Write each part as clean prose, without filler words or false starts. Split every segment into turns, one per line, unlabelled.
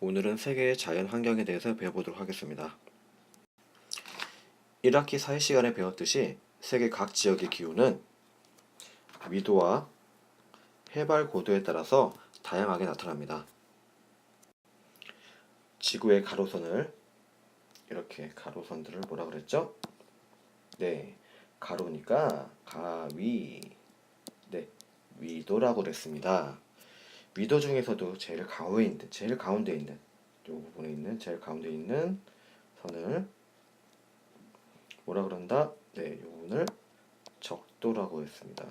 오늘은 세계의 자연 환경에 대해서 배워보도록 하겠습니다. 1학기 사회 시간에 배웠듯이 세계 각 지역의 기후는 위도와 해발 고도에 따라서 다양하게 나타납니다. 지구의 가로선을 이렇게 가로선들을 뭐라 그랬죠? 네, 가로니까 가위, 네, 위도라고 그랬습니다. 위도 중에서도 제일 가운데 있는 이 부분에 있는 제일 가운데 있는 선을 뭐라 그런다? 네, 이 부분을 적도라고 했습니다.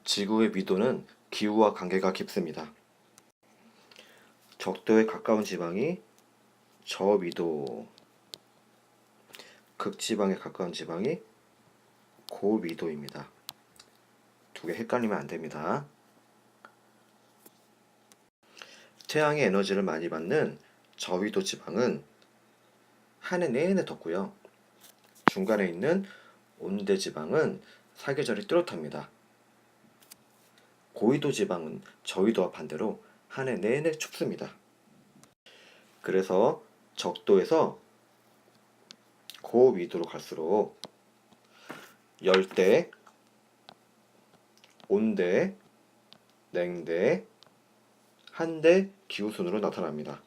지구의 위도는 기후와 관계가 깊습니다. 적도에 가까운 지방이 저위도, 극지방에 가까운 지방이 고위도입니다. 두 개 헷갈리면 안 됩니다. 태양의 에너지를 많이 받는 저위도 지방은 한 해 내내 덥고요. 중간에 있는 온대 지방은 사계절이 뚜렷합니다. 고위도 지방은 저위도와 반대로 한 해 내내 춥습니다. 그래서 적도에서 고위도로 갈수록 열대, 온대, 냉대, 한대 기후순으로 나타납니다.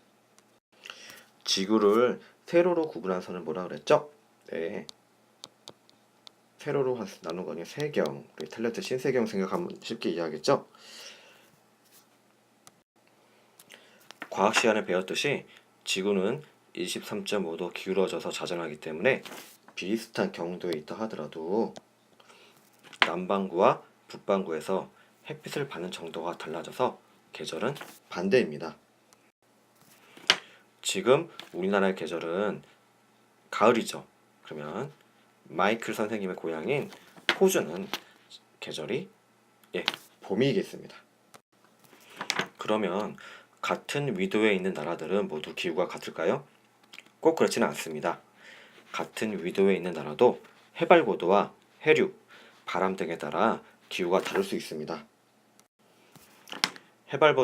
지구를 세로로 구분한 선을 뭐라 그랬죠? 네, 세로로 나눈 거니 세경. 우리 탤런트 신세경 생각하면 쉽게 이해하겠죠? 과학 시간에 배웠듯이 지구는 23.5도 기울어져서 자전하기 때문에 비슷한 경도에 있다 하더라도 남반구와 북반구에서 햇빛을 받는 정도가 달라져서 계절은 반대입니다. 지금 우리나라의 계절은 가을이죠. 그러면 마이클 선생님의 고향인 호주는 계절이 봄이겠습니다. 그러면 같은 위도에 있는 나라들은 모두 기후가 같을까요? 꼭 그렇지는 않습니다. 같은 위도에 있는 나라도 해발 고도와 해륙, 바람 등에 따라 기후가 다를 수 있습니다. 해발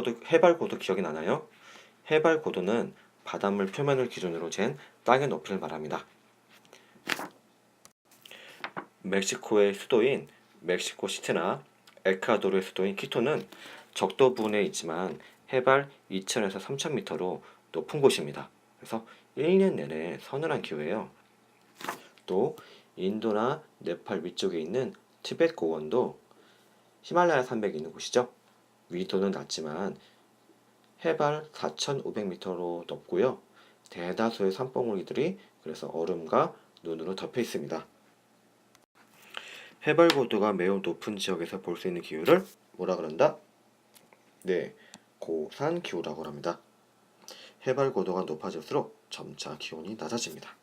고도 기억이 나나요? 해발 고도는 바닷물 표면을 기준으로 잰 땅의 높이를 말합니다. 멕시코의 수도인 멕시코시티나 에콰도르의 수도인 키토는 적도 부근에 있지만 해발 2000에서 3000m로 높은 곳입니다. 그래서 1년 내내 서늘한 기후예요. 또 인도나 네팔 위쪽에 있는 티베트 고원도 히말라야 산맥이 있는 곳이죠. 위도는 낮지만 해발 4500m로 높고요. 대다수의 산봉우리들이 그래서 얼음과 눈으로 덮여 있습니다. 해발 고도가 매우 높은 지역에서 볼 수 있는 기후를 뭐라 그런다? 네, 고산 기후라고 합니다. 해발 고도가 높아질수록 점차 기온이 낮아집니다.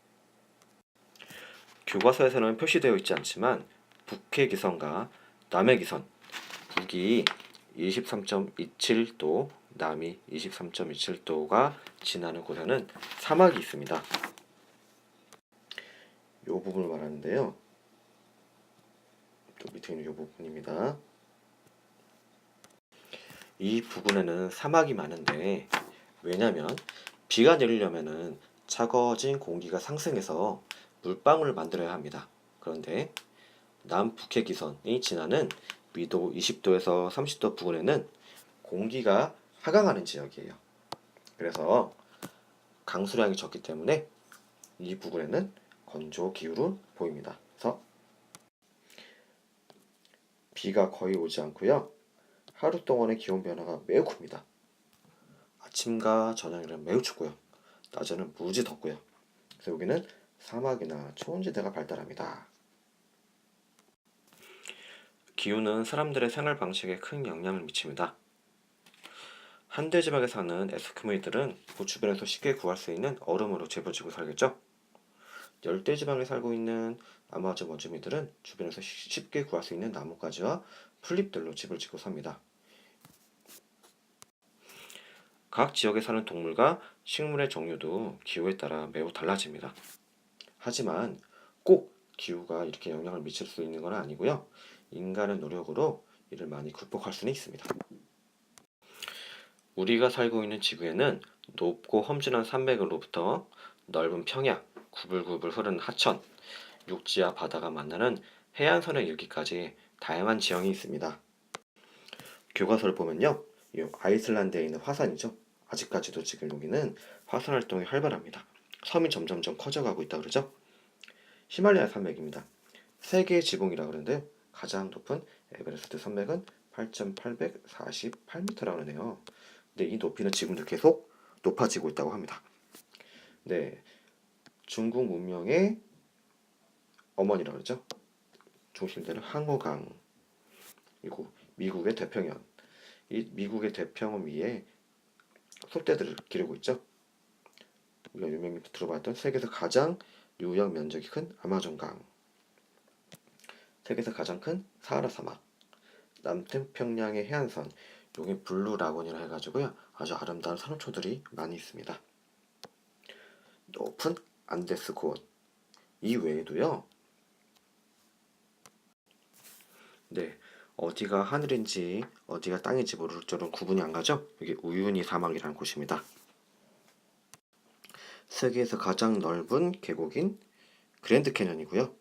교과서에서는 표시되어 있지 않지만 북해 기선과 남해 기선, 북이 23.27도, 남이 23.27도가 지나는 곳에는 사막이 있습니다. 이 부분을 말하는데요. 또 밑에 있는 이 부분입니다. 이 부분에는 사막이 많은데 왜냐면 비가 내리려면은 차가워진 공기가 상승해서 물방울을 만들어야 합니다. 그런데 남북해 기선이 지나는 위도 20도에서 30도 부근에는 공기가 하강하는 지역이에요. 그래서 강수량이 적기 때문에 이 부근에는 건조 기후로 보입니다. 그래서 비가 거의 오지 않고요. 하루 동안의 기온 변화가 매우 큽니다. 아침과 저녁에는 매우 춥고요. 낮에는 무지 덥고요. 그래서 여기는 사막이나 초원지대가 발달합니다. 기후는 사람들의 생활 방식에 큰 영향을 미칩니다. 한대 지방에 사는 에스키모이들은 그 주변에서 쉽게 구할 수 있는 얼음으로 집을 지고 살겠죠? 열대 지방에 살고 있는 아마존 원주민들은 주변에서 쉽게 구할 수 있는 나뭇가지와 풀잎들로 집을 짓고 삽니다. 각 지역에 사는 동물과 식물의 종류도 기후에 따라 매우 달라집니다. 하지만 꼭 기후가 이렇게 영향을 미칠 수 있는 건 아니고요. 인간의 노력으로 이를 많이 극복할 수는 있습니다. 우리가 살고 있는 지구에는 높고 험준한 산맥으로부터 넓은 평야, 구불구불 흐르는 하천, 육지와 바다가 만나는 해안선에 이르기까지 다양한 지형이 있습니다. 교과서를 보면요, 이 아이슬란드에 있는 화산이죠. 아직까지도 지금 여기는 화산 활동이 활발합니다. 섬이 점점점 커져가고 있다 그러죠. 히말라야 산맥입니다. 세계의 지붕이라 그러는데요. 가장 높은 에베레스트 산맥은 8,848m라고 하네요. 근데 이 높이는 지금도 계속 높아지고 있다고 합니다. 네, 중국 문명의 어머니라고 그러죠. 중심되는 항구강, 그리고 미국의 대평양. 이 미국의 대평원 위에 솥대들을 기르고 있죠. 우리가 유명히 들어봤던 세계에서 가장 유역 면적이 큰 아마존강, 세계에서 가장 큰 사하라 사막, 남태평양의 해안선, 여기 블루 라곤이라 해가지고요, 아주 아름다운 산호초들이 많이 있습니다. 높은 안데스 고원, 이 외에도요, 네, 어디가 하늘인지 어디가 땅인지 모를 줄은 구분이 안 가죠. 여기 우유니 사막이라는 곳입니다. 세계에서 가장 넓은 계곡인 그랜드 캐년이고요.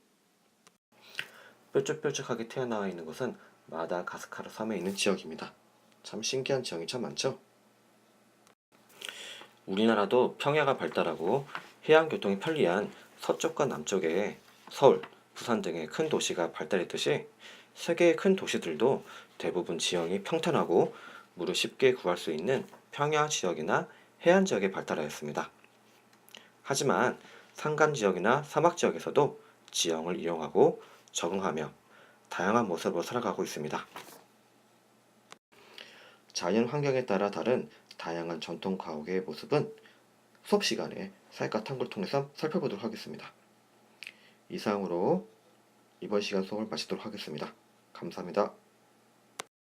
뾰족뾰족하게 튀어나와 있는 곳은 마다가스카르 섬에 있는 지역입니다. 참 신기한 지형이 참 많죠. 우리나라도 평야가 발달하고 해양 교통이 편리한 서쪽과 남쪽에 서울, 부산 등의 큰 도시가 발달했듯이 세계의 큰 도시들도 대부분 지형이 평탄하고 물을 쉽게 구할 수 있는 평야 지역이나 해안 지역에 발달하였습니다. 하지만 산간 지역이나 사막 지역에서도 지형을 이용하고 적응하며 다양한 모습으로 살아가고 있습니다. 자연 환경에 따라 다른 다양한 전통 가옥의 모습은 수업 시간에 사회과 탐구를 통해서 살펴보도록 하겠습니다. 이상으로 이번 시간 수업을 마치도록 하겠습니다. 감사합니다.